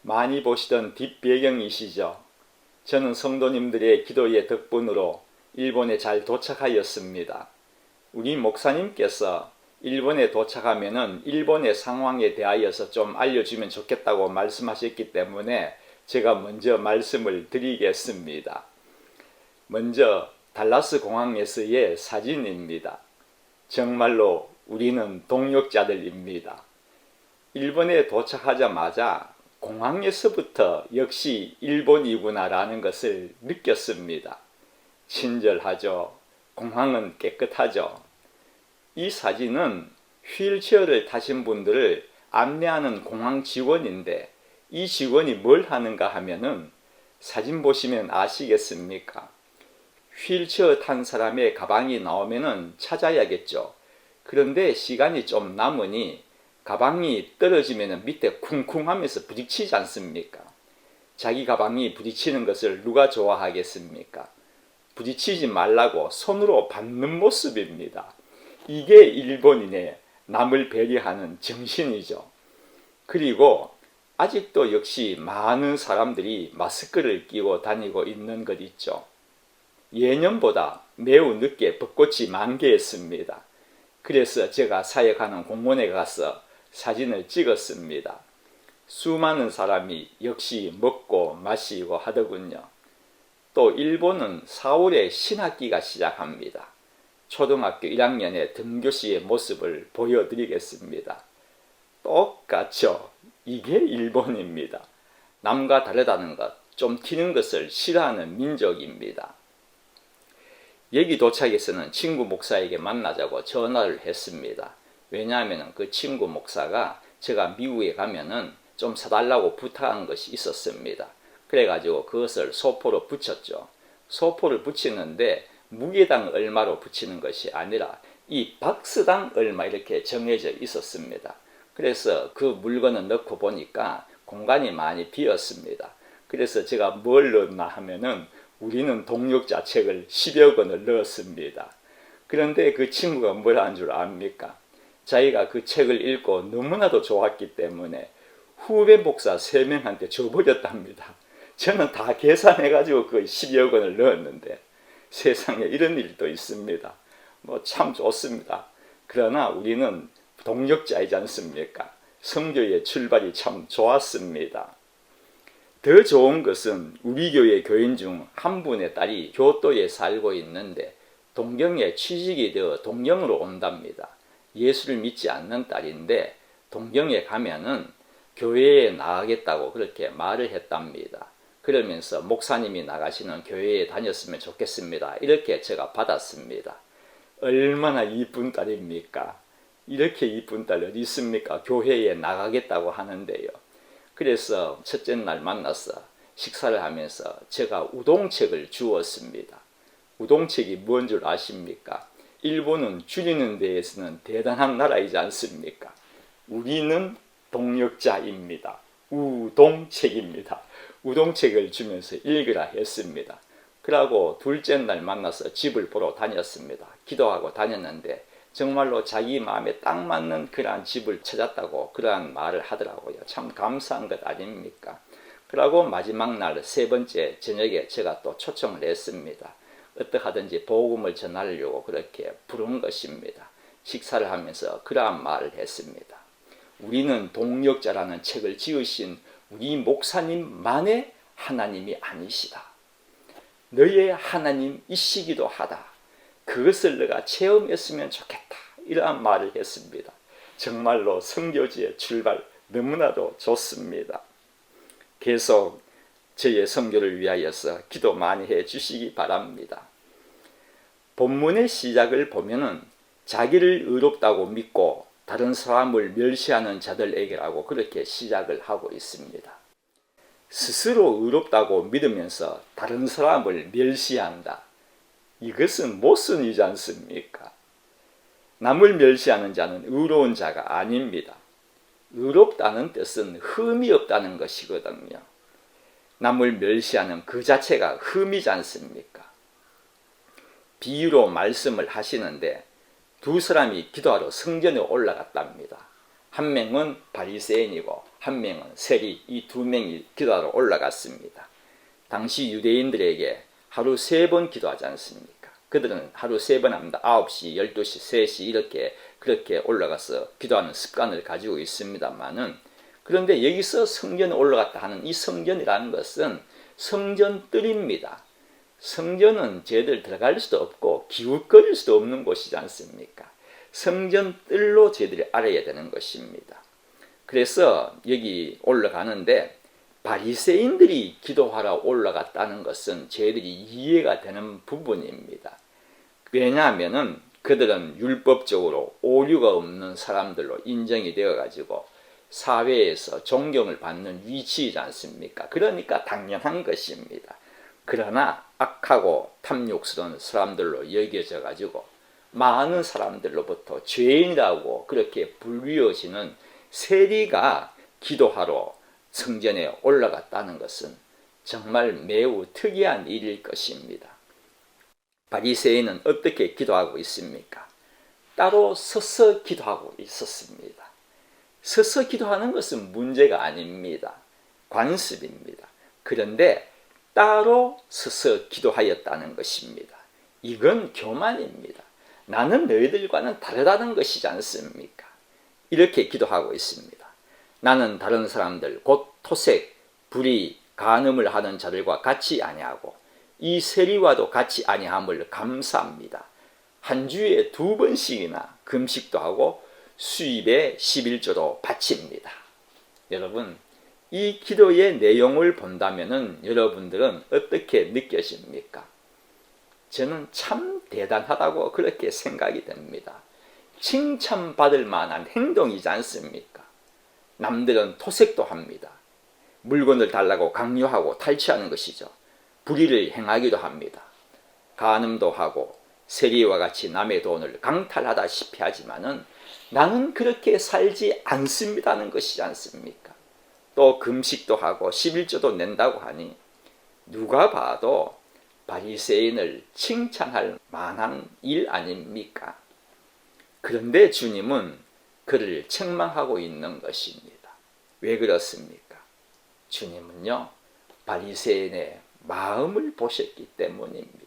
많이 보시던 뒷배경이시죠. 저는 성도님들의 기도의 덕분으로 일본에 잘 도착하였습니다. 우리 목사님께서 일본에 도착하면은 일본의 상황에 대하여서 좀 알려주면 좋겠다고 말씀하셨기 때문에 제가 먼저 말씀을 드리겠습니다. 먼저 달라스 공항에서의 사진입니다. 정말로 우리는 동역자들입니다. 일본에 도착하자마자 공항에서부터 역시 일본이구나라는 것을 느꼈습니다. 친절하죠. 공항은 깨끗하죠. 이 사진은 휠체어를 타신 분들을 안내하는 공항 직원인데 이 직원이 뭘 하는가 하면은 사진 보시면 아시겠습니까? 휠체어 탄 사람의 가방이 나오면은 찾아야겠죠. 그런데 시간이 좀 남으니 가방이 떨어지면 밑에 쿵쿵 하면서 부딪히지 않습니까? 자기 가방이 부딪히는 것을 누가 좋아하겠습니까? 부딪히지 말라고 손으로 받는 모습입니다. 이게 일본인의 남을 배려하는 정신이죠. 그리고 아직도 역시 많은 사람들이 마스크를 끼고 다니고 있는 것 있죠. 예년보다 매우 늦게 벚꽃이 만개했습니다. 그래서 제가 사역하는 공원에 가서 사진을 찍었습니다. 수많은 사람이 역시 먹고 마시고 하더군요. 또 일본은 4월에 신학기가 시작합니다. 초등학교 1학년의 등교시의 모습을 보여드리겠습니다. 똑같죠. 이게 일본입니다. 남과 다르다는 것, 좀 튀는 것을 싫어하는 민족입니다. 여기 도착해서는 친구 목사에게 만나자고 전화를 했습니다. 왜냐하면 그 친구 목사가 제가 미국에 가면은 좀 사달라고 부탁한 것이 있었습니다. 그래가지고 그것을 소포로 붙였죠. 소포를 붙이는데 무게당 얼마로 붙이는 것이 아니라 이 박스당 얼마 이렇게 정해져 있었습니다. 그래서 그 물건을 넣고 보니까 공간이 많이 비었습니다. 그래서 제가 뭘 넣었나 하면은 우리는 동역자 책을 10여 권을 넣었습니다. 그런데 그 친구가 뭘 한 줄 압니까? 자기가 그 책을 읽고 너무나도 좋았기 때문에 후배 목사 3명한테 줘버렸답니다. 저는 다 계산해가지고 그 10여 권을 넣었는데 세상에 이런 일도 있습니다. 뭐 참 좋습니다. 그러나 우리는 동역자이지 않습니까? 선교의 출발이 참 좋았습니다. 더 좋은 것은 우리 교회 교인 중 한 분의 딸이 교토에 살고 있는데 동경에 취직이 되어 동경으로 온답니다. 예수를 믿지 않는 딸인데 동경에 가면은 교회에 나가겠다고 그렇게 말을 했답니다. 그러면서 목사님이 나가시는 교회에 다녔으면 좋겠습니다. 이렇게 제가 받았습니다. 얼마나 이쁜 딸입니까? 이렇게 이쁜 딸 어디 있습니까? 교회에 나가겠다고 하는데요. 그래서 첫째 날 만나서 식사를 하면서 제가 우동책을 주었습니다. 우동책이 뭔 줄 아십니까? 일본은 줄이는 데에서는 대단한 나라이지 않습니까? 우리는 동역자입니다. 우동책입니다. 우동책을 주면서 읽으라 했습니다. 그러고 둘째 날 만나서 집을 보러 다녔습니다. 기도하고 다녔는데 정말로 자기 마음에 딱 맞는 그러한 집을 찾았다고 그러한 말을 하더라고요. 참 감사한 것 아닙니까? 그러고 마지막 날 세 번째 저녁에 제가 또 초청을 했습니다. 어떡하든지 복음을 전하려고 그렇게 부른 것입니다. 식사를 하면서 그러한 말을 했습니다. 우리는 동역자라는 책을 지으신 우리 목사님만의 하나님이 아니시다. 너의 하나님이시기도 하다. 그것을 내가 체험했으면 좋겠다. 이러한 말을 했습니다. 정말로 선교지의 출발 너무나도 좋습니다. 계속 저의 선교를 위하여서 기도 많이 해 주시기 바랍니다. 본문의 시작을 보면은 자기를 의롭다고 믿고 다른 사람을 멸시하는 자들에게라고 그렇게 시작을 하고 있습니다. 스스로 의롭다고 믿으면서 다른 사람을 멸시한다. 이것은 모순이지 않습니까? 남을 멸시하는 자는 의로운 자가 아닙니다. 의롭다는 뜻은 흠이 없다는 것이거든요. 남을 멸시하는 그 자체가 흠이지 않습니까? 비유로 말씀을 하시는데 두 사람이 기도하러 성전에 올라갔답니다. 한 명은 바리새인이고 한 명은 세리, 이 두 명이 기도하러 올라갔습니다. 당시 유대인들에게 하루 3번 기도하지 않습니까? 그들은 하루 3번 합니다. 9시, 12시, 3시 이렇게 그렇게 올라가서 기도하는 습관을 가지고 있습니다만은, 그런데 여기서 성전에 올라갔다 하는 이 성전이라는 것은 성전뜰입니다. 성전은 저희들 들어갈 수도 없고 기웃거릴 수도 없는 곳이지 않습니까? 성전뜰로 저희들이 알아야 되는 것입니다. 그래서 여기 올라가는데 바리새인들이 기도하러 올라갔다는 것은 저희들이 이해가 되는 부분입니다. 왜냐하면 그들은 율법적으로 오류가 없는 사람들로 인정이 되어 가지고 사회에서 존경을 받는 위치이지 않습니까? 그러니까 당연한 것입니다. 그러나 악하고 탐욕스러운 사람들로 여겨져 가지고 많은 사람들로부터 죄인이라고 그렇게 불리워지는 세리가 기도하러 성전에 올라갔다는 것은 정말 매우 특이한 일일 것입니다. 바리새인은 어떻게 기도하고 있습니까? 따로 서서 기도하고 있었습니다. 서서 기도하는 것은 문제가 아닙니다. 관습입니다. 그런데 따로 서서 기도하였다는 것입니다. 이건 교만입니다. 나는 너희들과는 다르다는 것이지 않습니까? 이렇게 기도하고 있습니다. 나는 다른 사람들 곧 토색, 불의, 간음을 하는 자들과 같이 아니하고 이 세리와도 같이 아니함을 감사합니다. 한 주에 2번씩이나 금식도 하고 수입에 11조도 바칩니다. 여러분, 이 기도의 내용을 본다면 여러분들은 어떻게 느껴집니까? 저는 참 대단하다고 그렇게 생각이 됩니다. 칭찬받을 만한 행동이지 않습니까? 남들은 토색도 합니다. 물건을 달라고 강요하고 탈취하는 것이죠. 불의를 행하기도 합니다. 간음도 하고 세리와 같이 남의 돈을 강탈하다시피 하지만은 나는 그렇게 살지 않습니다는 것이지 않습니까? 또 금식도 하고 11조도 낸다고 하니 누가 봐도 바리새인을 칭찬할 만한 일 아닙니까? 그런데 주님은 그를 책망하고 있는 것입니다. 왜 그렇습니까? 주님은요, 바리새인의 마음을 보셨기 때문입니다.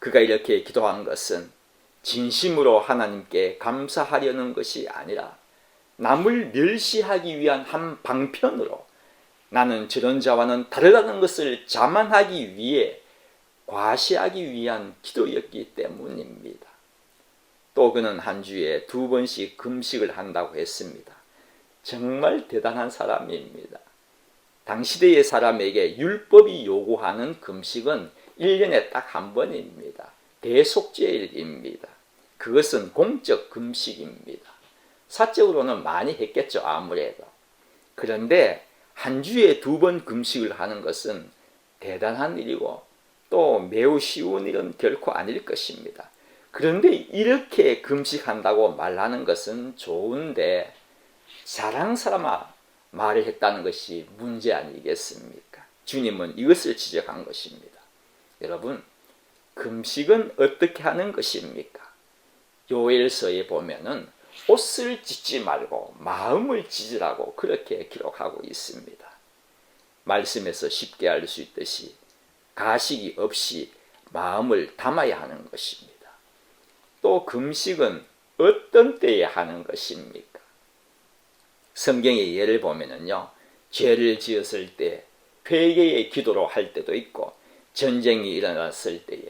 그가 이렇게 기도한 것은 진심으로 하나님께 감사하려는 것이 아니라 남을 멸시하기 위한 한 방편으로 나는 저런 자와는 다르다는 것을 자만하기 위해 과시하기 위한 기도였기 때문입니다. 또 그는 한 주에 2번씩 금식을 한다고 했습니다. 정말 대단한 사람입니다. 당시대의 사람에게 율법이 요구하는 금식은 1년에 딱 1번입니다. 대속죄일입니다. 그것은 공적 금식입니다. 사적으로는 많이 했겠죠, 아무래도. 그런데 한 주에 2번 금식을 하는 것은 대단한 일이고 또 매우 쉬운 일은 결코 아닐 것입니다. 그런데 이렇게 금식한다고 말하는 것은 좋은데 자랑 삼아 말을 했다는 것이 문제 아니겠습니까? 주님은 이것을 지적한 것입니다. 여러분, 금식은 어떻게 하는 것입니까? 요엘서에 보면은 옷을 찢지 말고 마음을 찢으라고 그렇게 기록하고 있습니다. 말씀에서 쉽게 알 수 있듯이 가식이 없이 마음을 담아야 하는 것입니다. 또 금식은 어떤 때에 하는 것입니까? 성경의 예를 보면은요, 죄를 지었을 때 회개의 기도로 할 때도 있고 전쟁이 일어났을 때에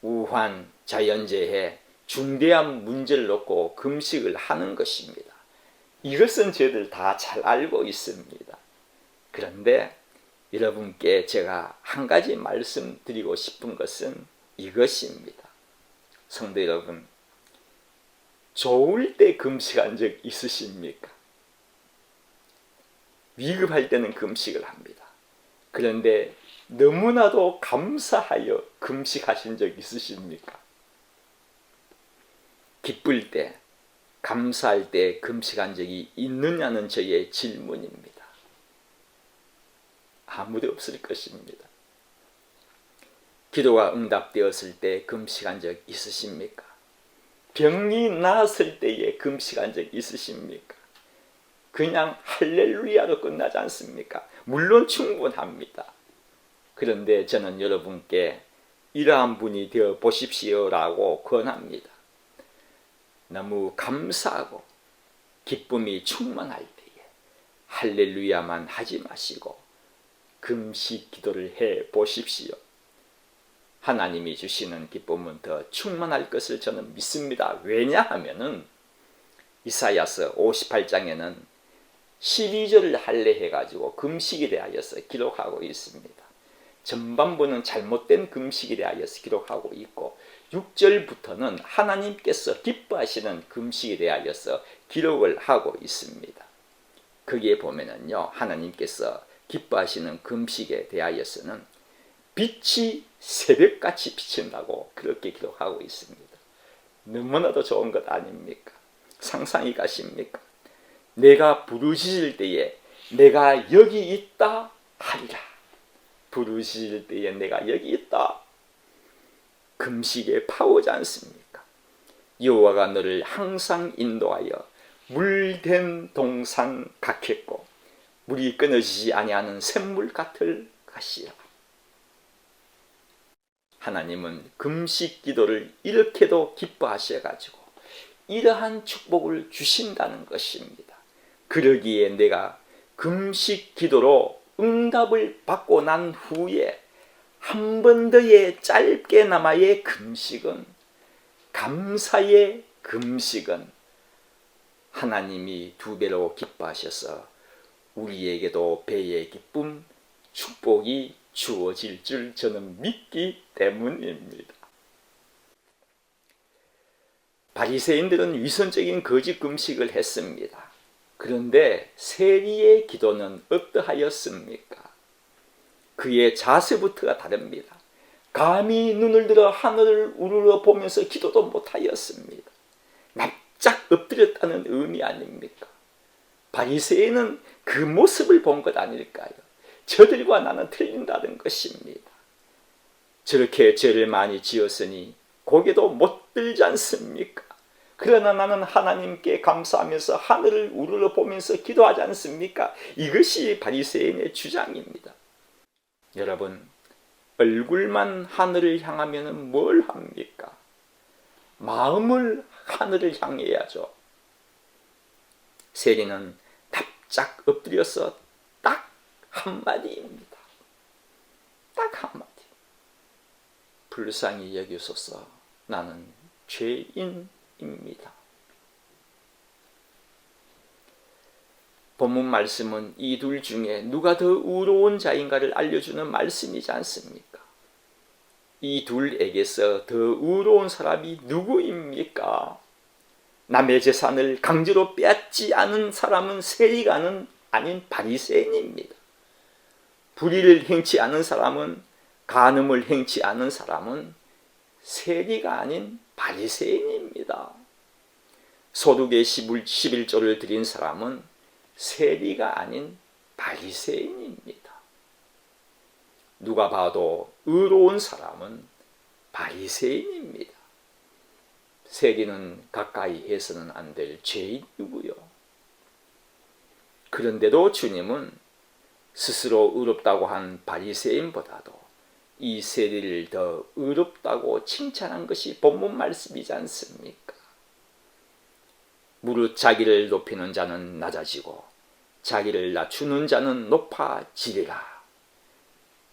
우환, 자연재해, 중대한 문제를 놓고 금식을 하는 것입니다. 이것은 저희들 다 잘 알고 있습니다. 그런데 여러분께 제가 한 가지 말씀드리고 싶은 것은 이것입니다. 성도 여러분, 좋을 때 금식한 적 있으십니까? 위급할 때는 금식을 합니다. 그런데 너무나도 감사하여 금식하신 적 있으십니까? 기쁠 때, 감사할 때 금식한 적이 있느냐는 저의 질문입니다. 아무도 없을 것입니다. 기도가 응답되었을 때 금식한 적 있으십니까? 병이 나았을 때에 금식한 적 있으십니까? 그냥 할렐루야로 끝나지 않습니까? 물론 충분합니다. 그런데 저는 여러분께 이러한 분이 되어 보십시오라고 권합니다. 너무 감사하고 기쁨이 충만할 때에 할렐루야만 하지 마시고 금식 기도를 해 보십시오. 하나님이 주시는 기쁨은 더 충만할 것을 저는 믿습니다. 왜냐하면은 이사야서 58장에는 12절을 할례해가지고 금식에 대하여서 기록하고 있습니다. 전반부는 잘못된 금식에 대하여서 기록하고 있고 6절부터는 하나님께서 기뻐하시는 금식에 대하여서 기록을 하고 있습니다. 거기에 보면은요, 하나님께서 기뻐하시는 금식에 대하여서는 빛이 새벽같이 비친다고 그렇게 기록하고 있습니다. 너무나도 좋은 것 아닙니까? 상상이 가십니까? 내가 부르짖을 때에 내가 여기 있다 하리라. 부르짖을 때에 내가 여기 있다. 금식에 파오지 않습니까? 여호와가 너를 항상 인도하여 물된 동산 같겠고 물이 끊어지지 아니하는 샘물 같을 것이라. 하나님은 금식 기도를 이렇게도 기뻐하셔가지고 이러한 축복을 주신다는 것입니다. 그러기에 내가 금식 기도로 응답을 받고 난 후에 한 번 더의 짧게나마의 금식은, 감사의 금식은 하나님이 두 배로 기뻐하셔서 우리에게도 배의 기쁨, 축복이 주어질 줄 저는 믿기 때문입니다. 바리새인들은 위선적인 거짓 금식을 했습니다. 그런데 세리의 기도는 어떠하였습니까? 그의 자세부터가 다릅니다. 감히 눈을 들어 하늘을 우러러 보면서 기도도 못하였습니다. 납작 엎드렸다는 의미 아닙니까? 바리새인은 그 모습을 본 것 아닐까요? 저들과 나는 틀린다는 것입니다. 저렇게 죄를 많이 지었으니 고개도 못 들지 않습니까? 그러나 나는 하나님께 감사하면서 하늘을 우러러 보면서 기도하지 않습니까? 이것이 바리새인의 주장입니다. 여러분, 얼굴만 하늘을 향하면 뭘 합니까? 마음을 하늘을 향해야죠. 세리는 납작 엎드려서 딱 한마디입니다. 딱 한마디. 불쌍히 여기소서, 나는 죄인입니다. 본문 말씀은 이 둘 중에 누가 더 의로운 자인가를 알려주는 말씀이지 않습니까? 이 둘에게서 더 의로운 사람이 누구입니까? 남의 재산을 강제로 빼앗지 않은 사람은 세리가 아닌 바리새인입니다. 불의를 행치 않은 사람은, 간음을 행치 않은 사람은 세리가 아닌 바리새인입니다. 소득의 11조를 드린 사람은 세리가 아닌 바리새인입니다. 누가 봐도 의로운 사람은 바리새인입니다. 세리는 가까이 해서는 안 될 죄인이고요. 그런데도 주님은 스스로 의롭다고 한 바리새인보다도 이 세리를 더 의롭다고 칭찬한 것이 본문 말씀이지 않습니까? 무릇 자기를 높이는 자는 낮아지고 자기를 낮추는 자는 높아지리라.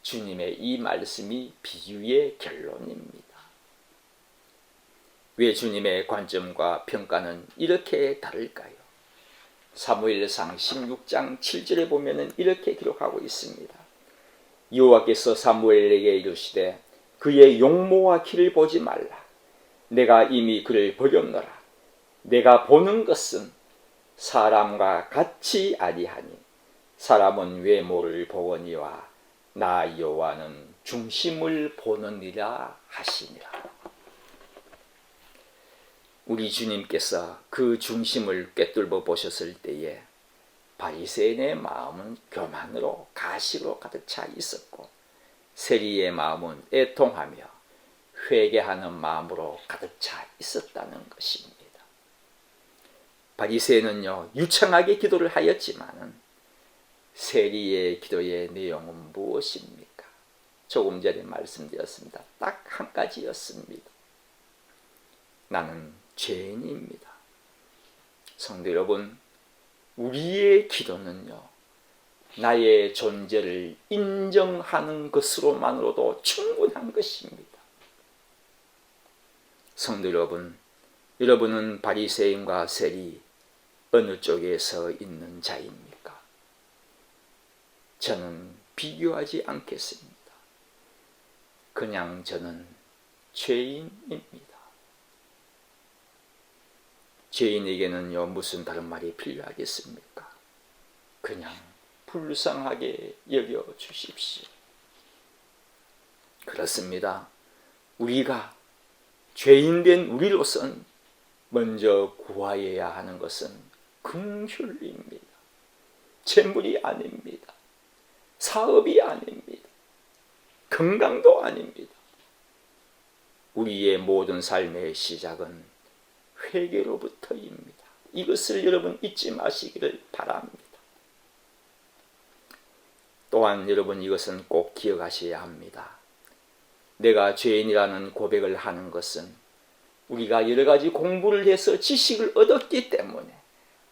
주님의 이 말씀이 비유의 결론입니다. 왜 주님의 관점과 평가는 이렇게 다를까요? 사무엘상 16장 7절에 보면 이렇게 기록하고 있습니다. 여호와께서 사무엘에게 이르시되 그의 용모와 키를 보지 말라. 내가 이미 그를 버렸노라. 내가 보는 것은 사람과 같이 아니하니 사람은 외모를 보거니와 나 여호와는 중심을 보느니라 하시니라. 우리 주님께서 그 중심을 꿰뚫어 보셨을 때에 바리새인의 마음은 교만으로 가식으로 가득 차 있었고 세리의 마음은 애통하며 회개하는 마음으로 가득 차 있었다는 것입니다. 바리새인은요 유창하게 기도를 하였지만은 세리의 기도의 내용은 무엇입니까? 조금 전에 말씀드렸습니다. 딱 한 가지였습니다. 나는 죄인입니다. 성도 여러분, 우리의 기도는요 나의 존재를 인정하는 것으로만으로도 충분한 것입니다. 성도 여러분, 여러분은 바리새인과 세리 어느 쪽에 서 있는 자입니까? 저는 비교하지 않겠습니다. 그냥 저는 죄인입니다. 죄인에게는요 무슨 다른 말이 필요하겠습니까? 그냥 불쌍하게 여겨주십시오. 그렇습니다. 우리가 죄인된 우리로선 먼저 구하여야 하는 것은 긍휼입니다. 재물이 아닙니다. 사업이 아닙니다. 건강도 아닙니다. 우리의 모든 삶의 시작은 회개로부터입니다. 이것을 여러분 잊지 마시기를 바랍니다. 또한 여러분 이것은 꼭 기억하셔야 합니다. 내가 죄인이라는 고백을 하는 것은 우리가 여러 가지 공부를 해서 지식을 얻었기 때문에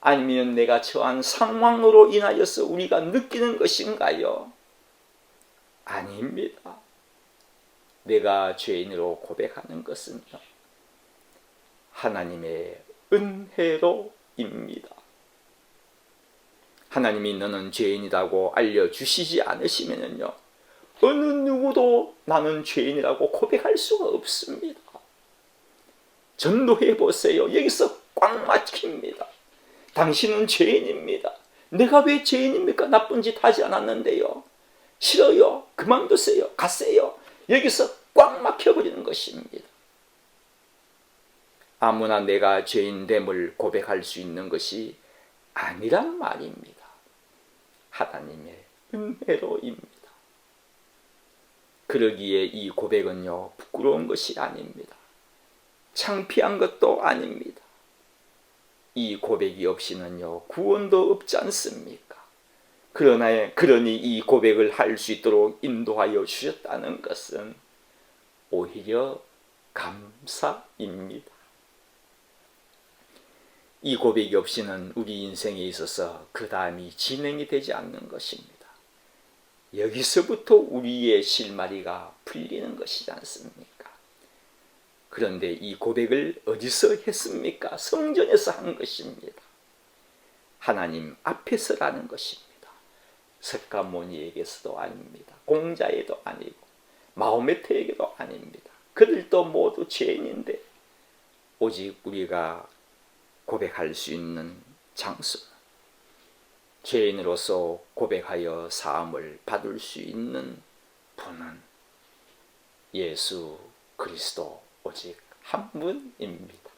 아니면 내가 처한 상황으로 인하여서 우리가 느끼는 것인가요? 아닙니다. 내가 죄인으로 고백하는 것은요 하나님의 은혜로입니다. 하나님이 너는 죄인이라고 알려주시지 않으시면요 어느 누구도 나는 죄인이라고 고백할 수가 없습니다. 전도해 보세요. 여기서 꽉 막힙니다. 당신은 죄인입니다. 내가 왜 죄인입니까? 나쁜 짓 하지 않았는데요. 싫어요. 그만두세요. 가세요. 여기서 꽉 막혀버리는 것입니다. 아무나 내가 죄인됨을 고백할 수 있는 것이 아니란 말입니다. 하나님의 은혜로입니다. 그러기에 이 고백은요 부끄러운 것이 아닙니다. 창피한 것도 아닙니다. 이 고백이 없이는요 구원도 없지 않습니까? 그러니 이 고백을 할 수 있도록 인도하여 주셨다는 것은 오히려 감사입니다. 이 고백이 없이는 우리 인생에 있어서 그 다음이 진행이 되지 않는 것입니다. 여기서부터 우리의 실마리가 풀리는 것이지 않습니까? 그런데 이 고백을 어디서 했습니까? 성전에서 한 것입니다. 하나님 앞에서라는 것입니다. 석가모니에게서도 아닙니다. 공자에도 아니고 마호메트에게도 아닙니다. 그들도 모두 죄인인데 오직 우리가 고백할 수 있는 장소는 죄인으로서 고백하여 사함을 받을 수 있는 분은 예수 그리스도 오직 한 분입니다.